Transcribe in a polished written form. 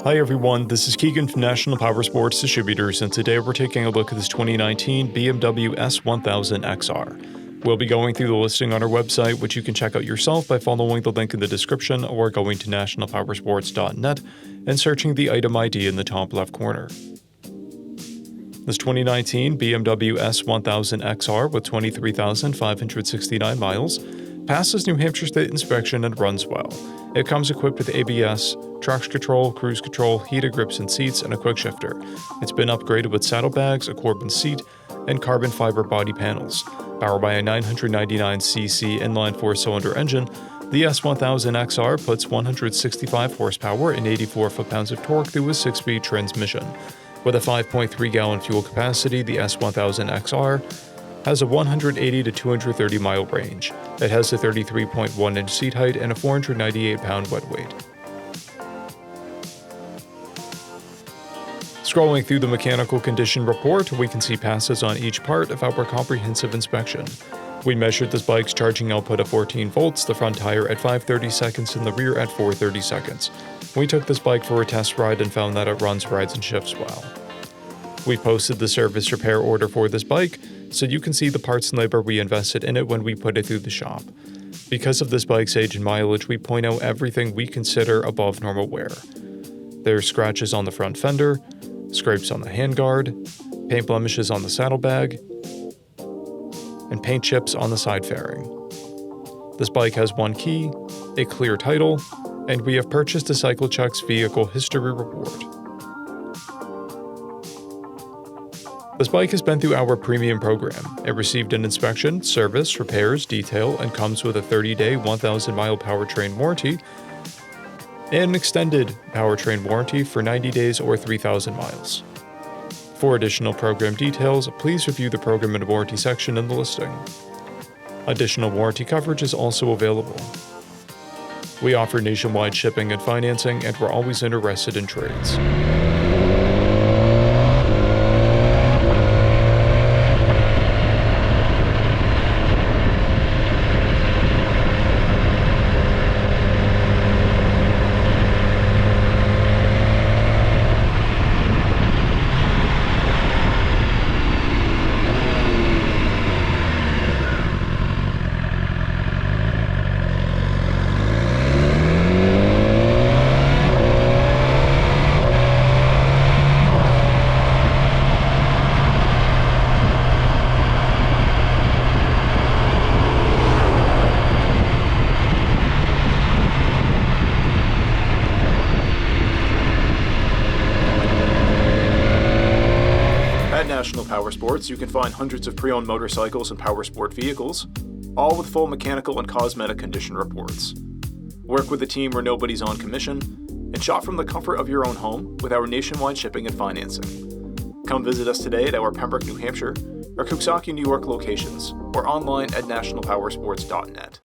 Hi everyone, this is Keegan from National Powersports Distributors, and today we're taking a look at this 2019 BMW S1000XR. We'll be going through the listing on our website, which you can check out yourself by following the link in the description or going to nationalpowersports.net and searching the item ID in the top left corner. This 2019 BMW S1000XR with 23,569 miles passes New Hampshire State inspection and runs well. It comes equipped with ABS, traction control, cruise control, heated grips and seats, and a quick shifter. It's been upgraded with saddlebags, a Corbin seat, and carbon fiber body panels. Powered by a 999cc inline four-cylinder engine, the S1000XR puts 165 horsepower and 84 foot-pounds of torque through a 6-speed transmission. With a 5.3-gallon fuel capacity, the S1000XR has a 180 to 230 mile range. It has a 33.1-inch seat height and a 498-pound wet weight. Scrolling through the mechanical condition report, we can see passes on each part of our comprehensive inspection. We measured this bike's charging output at 14 volts, the front tire at 530 seconds, and the rear at 430 seconds. We took this bike for a test ride and found that it runs, rides, and shifts well. We posted the service repair order for this bike, so you can see the parts and labor we invested in it when we put it through the shop. Because of this bike's age and mileage, we point out everything we consider above normal wear. There are scratches on the front fender, scrapes on the handguard, paint blemishes on the saddlebag, and paint chips on the side fairing. This bike has one key, a clear title, and we have purchased a CycleCheck's vehicle history report. This bike has been through our premium program. It received an inspection, service, repairs, detail, and comes with a 30-day, 1,000-mile powertrain warranty and an extended powertrain warranty for 90 days or 3,000 miles. For additional program details, please review the program and warranty section in the listing. Additional warranty coverage is also available. We offer nationwide shipping and financing, and we're always interested in trades. At National Powersports, you can find hundreds of pre-owned motorcycles and powersport vehicles, all with full mechanical and cosmetic condition reports. Work with a team where nobody's on commission, and shop from the comfort of your own home with our nationwide shipping and financing. Come visit us today at our Pembroke, New Hampshire, or Coxsackie, New York locations, or online at nationalpowersports.net.